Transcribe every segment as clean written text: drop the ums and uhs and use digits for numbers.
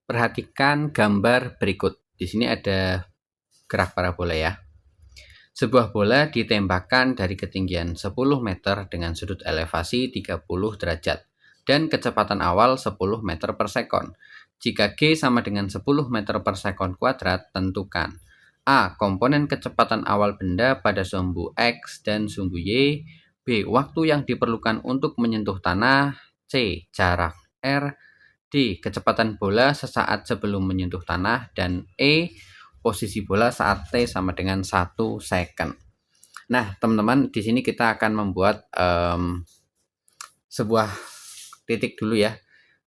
Perhatikan gambar berikut. Di sini ada gerak parabola ya. Sebuah bola ditembakkan dari ketinggian 10 meter dengan sudut elevasi 30 derajat dan kecepatan awal 10 meter per sekon. Jika G sama dengan 10 meter per sekon kuadrat, tentukan A. Komponen kecepatan awal benda pada sumbu X dan sumbu Y. B. Waktu yang diperlukan untuk menyentuh tanah. C. Jarak R. D. Kecepatan bola sesaat sebelum menyentuh tanah. Dan E. Posisi bola saat T sama dengan 1 second. Nah, teman-teman, di sini kita akan membuat sebuah titik dulu ya.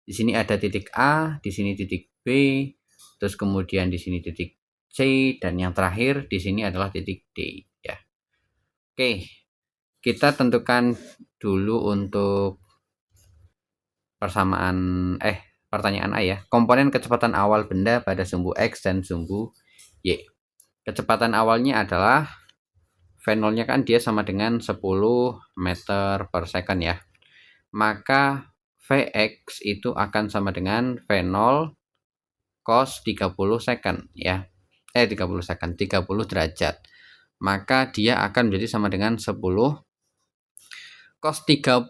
Di sini ada titik A, di sini titik B, terus kemudian di sini titik C, dan yang terakhir di sini adalah titik D ya. Oke, kita tentukan dulu untuk pertanyaan A ya. Komponen kecepatan awal benda pada sumbu X dan sumbu Y. Kecepatan awalnya adalah V0-nya kan dia sama dengan 10 meter per second ya. Maka Vx itu akan sama dengan V0 cos 30 second ya. 30 second, 30 derajat. Maka dia akan menjadi sama dengan 10 cos 30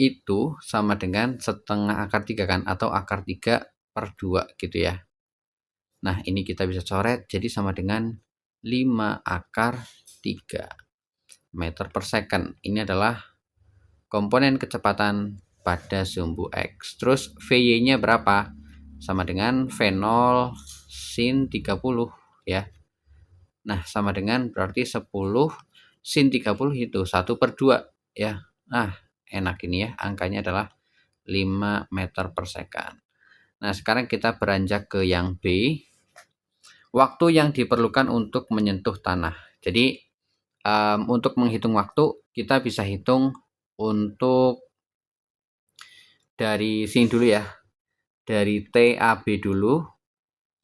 itu sama dengan setengah akar 3 kan, atau akar 3 per 2 gitu ya. Nah, ini kita bisa coret jadi sama dengan 5 akar 3 meter per second. Ini adalah komponen kecepatan pada sumbu X. Terus Vy-nya berapa? Sama dengan V0 sin 30 ya. Nah, sama dengan berarti 10 sin 30 itu 1 per 2 ya. Nah, enak ini ya, angkanya adalah 5 meter per second. Nah, sekarang kita beranjak ke yang B. Waktu yang diperlukan untuk menyentuh tanah. Jadi, untuk menghitung waktu, kita bisa hitung untuk dari sini dulu ya. Dari TAB dulu,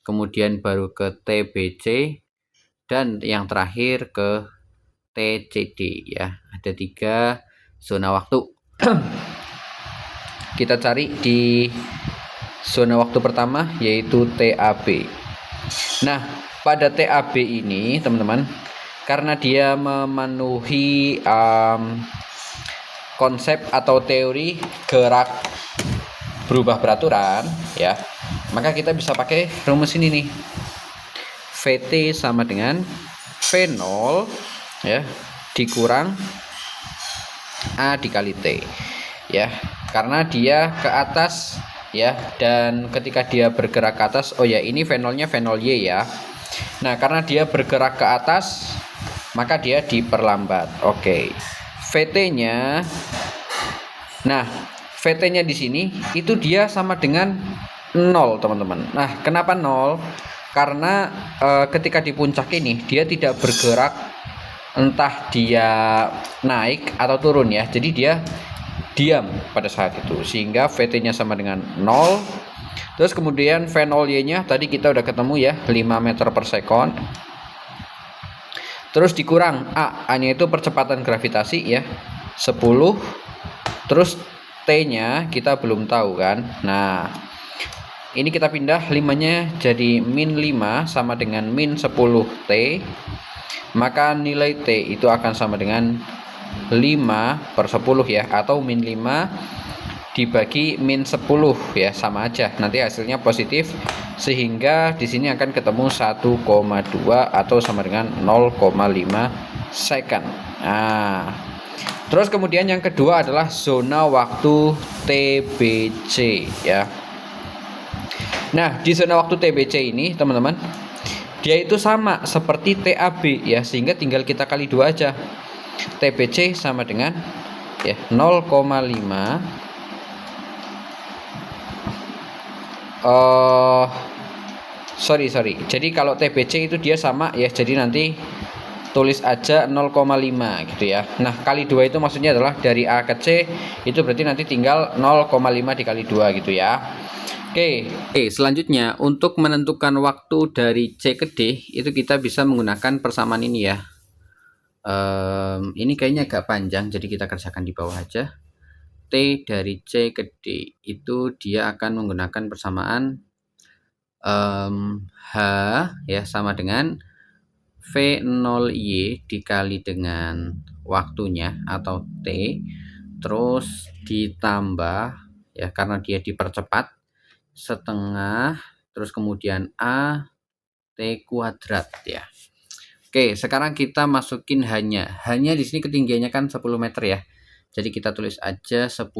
kemudian baru ke TBC, dan yang terakhir ke TCD ya. Ada 3 zona waktu. Kita cari di zona waktu pertama yaitu TAB. Nah, pada TAB ini teman-teman, karena dia memenuhi konsep atau teori gerak berubah beraturan ya, maka kita bisa pakai rumus ini nih. VT sama dengan V0 ya dikurang A dikali T ya, karena dia ke atas ya, dan ketika dia bergerak ke atas, oh ya, ini V0-nya V0Y ya. Nah, karena dia bergerak ke atas, maka dia diperlambat. Oke. VT-nya, nah, VT-nya di sini itu dia sama dengan 0, teman-teman. Nah, kenapa 0? Karena ketika di puncak ini dia tidak bergerak, entah dia naik atau turun ya. Jadi dia diam pada saat itu, sehingga VT-nya sama dengan 0. Terus kemudian V0Y-nya tadi kita udah ketemu ya, 5 meter per second. Terus dikurang A-nya itu percepatan gravitasi ya, 10. Terus T-nya kita belum tahu kan. Nah, ini kita pindah 5-nya jadi min 5 sama dengan min 10 T. Maka nilai T itu akan sama dengan 5 per 10 ya, atau min 5 dibagi min 10 ya, sama aja, nanti hasilnya positif, sehingga di sini akan ketemu 1,2 atau sama dengan 0,5 second. Nah, terus kemudian yang kedua adalah zona waktu TBC ya. Nah, di zona waktu TBC ini teman-teman, dia itu sama seperti TAB ya, sehingga tinggal kita kali 2 aja. TBC sama dengan ya 0,5 sorry. Jadi kalau TBC itu dia sama ya, jadi nanti tulis aja 0,5 gitu ya. Nah, kali 2 itu maksudnya adalah dari A ke C, itu berarti nanti tinggal 0,5 dikali 2 gitu ya. Oke, selanjutnya untuk menentukan waktu dari C ke D itu kita bisa menggunakan persamaan ini ya. Ini kayaknya agak panjang, jadi kita kerjakan di bawah aja. T dari C ke D itu dia akan menggunakan persamaan H ya sama dengan V0Y dikali dengan waktunya atau T, terus ditambah ya karena dia dipercepat setengah, terus kemudian A T kuadrat ya. Oke, sekarang kita masukin hanya di sini ketinggiannya kan 10 meter ya. Jadi kita tulis aja 10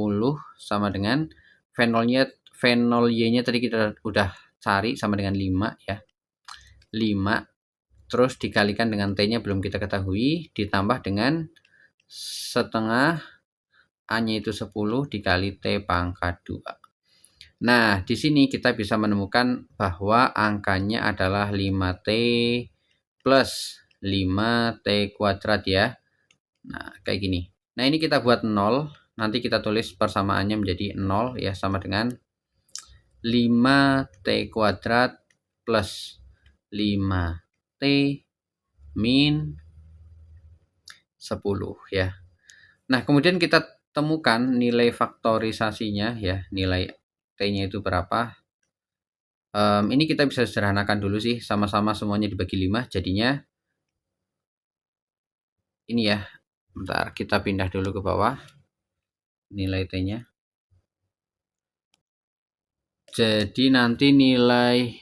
sama dengan V0-nya V0Y-nya tadi kita udah cari sama dengan 5 ya. 5 terus dikalikan dengan T-nya belum kita ketahui, ditambah dengan setengah A-nya itu 10 dikali T pangkat 2. Nah, di sini kita bisa menemukan bahwa angkanya adalah 5T plus 5T kuadrat ya. Nah, kayak gini. Nah, ini kita buat 0, nanti kita tulis persamaannya menjadi 0 ya, sama dengan 5T kuadrat plus 5T min 10 ya. Nah, kemudian kita temukan nilai faktorisasinya ya, nilai T-nya itu berapa. Ini kita bisa sederhanakan dulu sih, sama-sama semuanya dibagi 5, jadinya ini ya. Bentar, kita pindah dulu ke bawah nilai T-nya. Jadi nanti nilai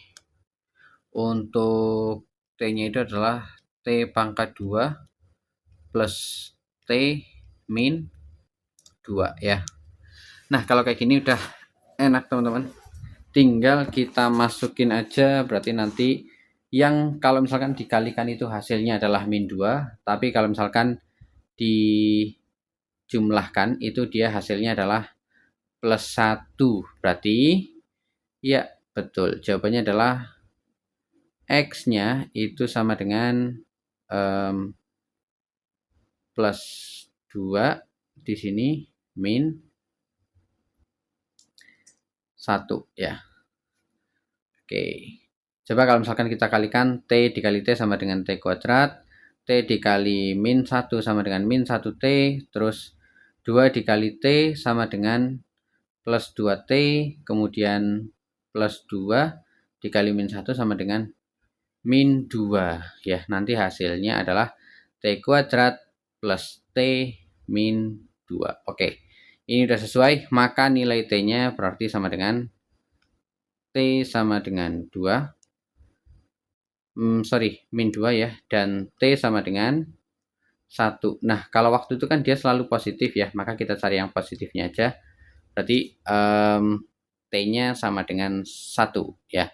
untuk T-nya itu adalah T pangkat 2 plus T min 2 ya. Nah, kalau kayak gini udah enak teman-teman. Tinggal kita masukin aja, berarti nanti yang kalau misalkan dikalikan itu hasilnya adalah min 2, tapi kalau misalkan dijumlahkan itu dia hasilnya adalah plus 1. Berarti ya betul, jawabannya adalah X-nya itu sama dengan plus 2 di sini min 1 ya. Oke. Coba kalau misalkan kita kalikan T dikali T sama dengan T kuadrat, T dikali min 1 sama dengan min 1T, terus 2 dikali T sama dengan plus 2T, kemudian plus 2 dikali min 1 sama dengan min 2 ya. Nanti hasilnya adalah T kuadrat plus T min 2. Oke, ini udah sesuai, maka nilai T-nya berarti sama dengan T sama dengan 2, min 2 ya, dan T sama dengan 1. Nah, kalau waktu itu kan dia selalu positif ya, maka kita cari yang positifnya aja. Berarti T-nya sama dengan 1 ya,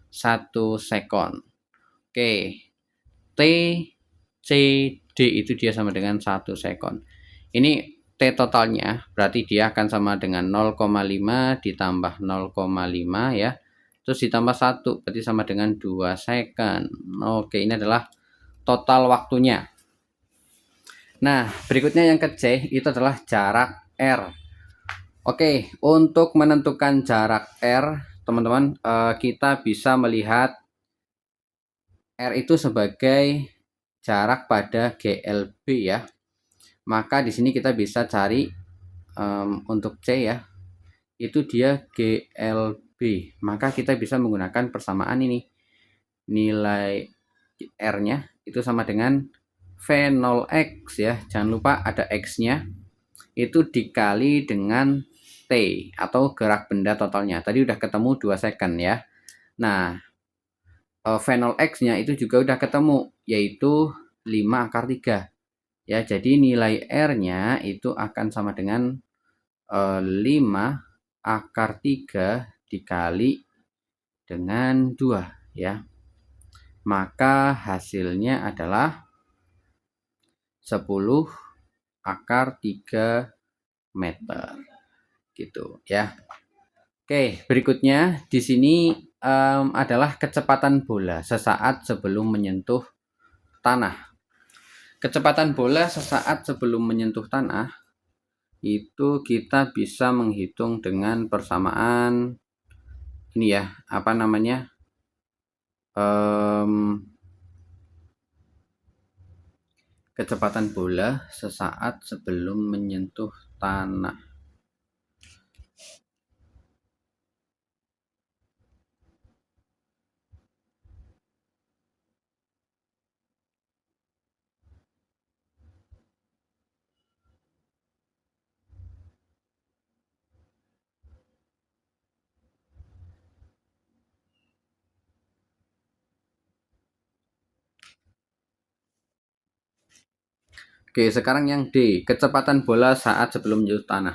1 sekon. Oke, T, C, D itu dia sama dengan 1 sekon. Ini T totalnya berarti dia akan sama dengan 0,5 ditambah 0,5 ya. Terus ditambah 1 berarti sama dengan 2 second. Oke, ini adalah total waktunya. Nah, berikutnya yang ke C itu adalah jarak R. Oke, untuk menentukan jarak R, teman-teman, kita bisa melihat R itu sebagai jarak pada GLB ya. Maka di sini kita bisa cari untuk C ya, itu dia GLB. Maka kita bisa menggunakan persamaan ini. Nilai R-nya itu sama dengan V0X ya. Jangan lupa ada X-nya. Itu dikali dengan T atau gerak benda totalnya. Tadi udah ketemu 2 second ya. Nah, V0X-nya itu juga udah ketemu, yaitu 5 akar 3. Ya, jadi nilai R-nya itu akan sama dengan 5 akar 3 dikali dengan 2 ya. Maka hasilnya adalah 10 akar 3 meter. Gitu ya. Oke, berikutnya di sini adalah kecepatan bola sesaat sebelum menyentuh tanah. Kecepatan bola sesaat sebelum menyentuh tanah itu kita bisa menghitung dengan persamaan ini ya, apa namanya, kecepatan bola sesaat sebelum menyentuh tanah. Oke, sekarang yang D, kecepatan bola saat sebelum menyentuh tanah.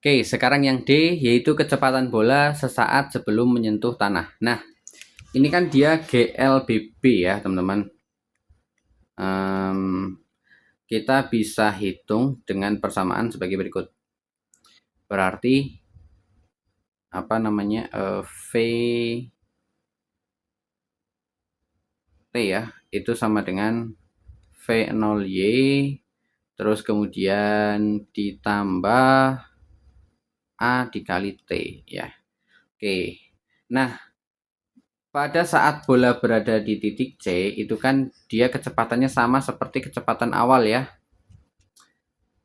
Oke, sekarang yang D yaitu kecepatan bola sesaat sebelum menyentuh tanah. Nah, ini kan dia GLBB ya, teman-teman. Kita bisa hitung dengan persamaan sebagai berikut. Berarti apa namanya? V T ya, itu sama dengan V0Y terus kemudian ditambah A dikali T ya. Oke. Nah, pada saat bola berada di titik C itu kan dia kecepatannya sama seperti kecepatan awal ya.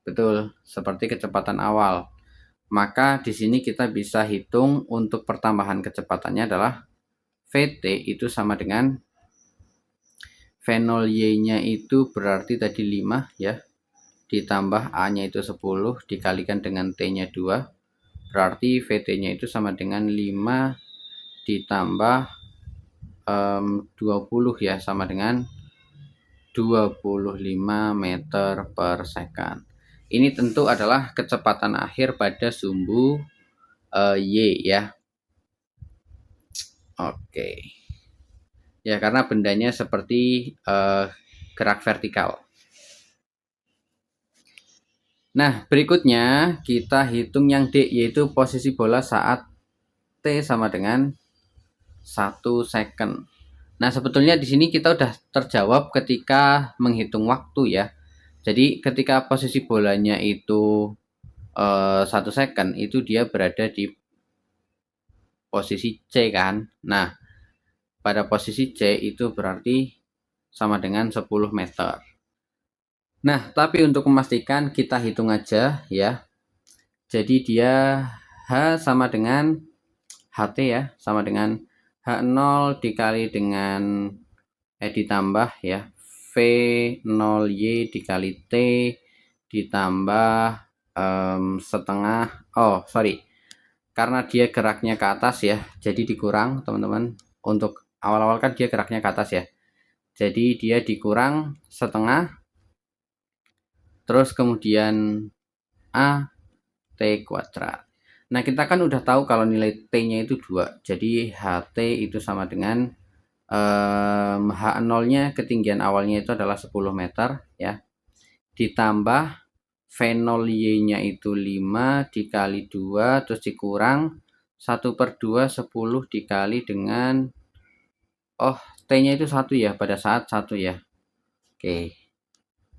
Betul, seperti kecepatan awal. Maka di sini kita bisa hitung untuk pertambahan kecepatannya adalah VT itu sama dengan V0Y-nya itu berarti tadi 5 ya. Ditambah A-nya itu 10 dikalikan dengan T-nya 2. Berarti VT-nya itu sama dengan 5 ditambah 20 ya, sama dengan 25 meter per second. Ini tentu adalah kecepatan akhir pada sumbu Y ya. Oke. Ya, karena bendanya seperti gerak vertikal. Nah, berikutnya kita hitung yang D, yaitu posisi bola saat T sama dengan 1 second. Nah, sebetulnya di sini kita udah terjawab ketika menghitung waktu ya. Jadi ketika posisi bolanya itu 1 second, itu dia berada di posisi C kan. Nah, pada posisi C itu berarti sama dengan 10 meter. Nah, tapi untuk memastikan kita hitung aja ya. Jadi dia H sama dengan HT ya, sama dengan H0 dikali dengan ditambah ya V0Y dikali T ditambah setengah, karena dia geraknya ke atas ya, jadi dikurang teman-teman. Untuk awal-awal kan dia geraknya ke atas ya, jadi dia dikurang setengah, terus kemudian A T kuadrat. Nah, kita kan udah tahu kalau nilai T-nya itu 2. Jadi HT itu sama dengan H0-nya ketinggian awalnya itu adalah 10 meter ya. Ditambah V0Y-nya itu 5 dikali 2 terus dikurang 1/2 10 dikali dengan T-nya itu 1 ya, pada saat 1 ya. Oke.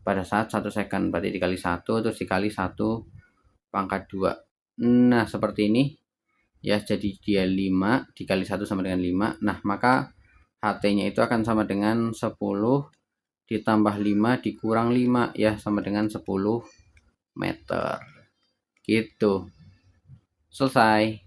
Pada saat 1 second berarti dikali 1 terus dikali 1 pangkat 2. Nah, seperti ini ya, jadi dia 5 dikali 1 sama dengan 5. Nah, maka HT-nya itu akan sama dengan 10 ditambah 5 dikurang 5 ya, sama dengan 10 meter. Gitu. Selesai.